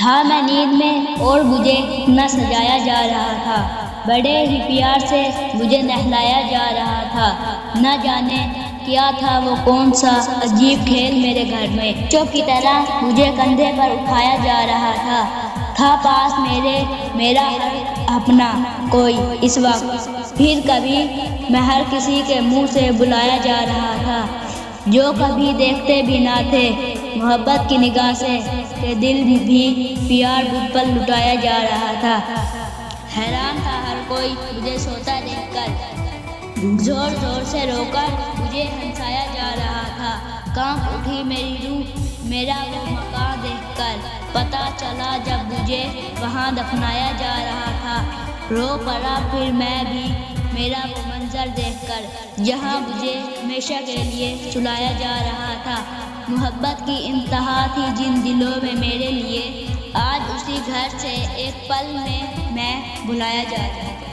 था मैं नींद में और मुझे न सजाया जा रहा था। बड़े ही प्यार से मुझे नहलाया जा रहा था। न जाने क्या था वो कौन सा अजीब खेल मेरे घर में। बच्चों की तरह मुझे कंधे पर उठाया जा रहा था पास मेरा अपना कोई इस वक्त। फिर कभी मैं हर किसी के मुंह से बुलाया जा रहा था जो कभी देखते भी ना थे। मोहब्बत की निगाह से के दिल भी प्यार मुझ पर लुटाया जा रहा था। हैरान था हर कोई मुझे सोता देखकर। जोर जोर से रोकर मुझे हंसाया जा रहा था। कांप उठी मेरी रूह मेरा वो मकान देखकर। पता चला जब मुझे वहाँ दफनाया जा रहा था। रो पड़ा फिर मैं भी मेरा वो मंजर देखकर जहाँ मुझे हमेशा के लिए सुलाया जा रहा था। मोहब्बत की इंतहा थी जिन दिलों में मेरे लिए। आज उसी घर से एक पल में मैं बुलाया जा रहा था।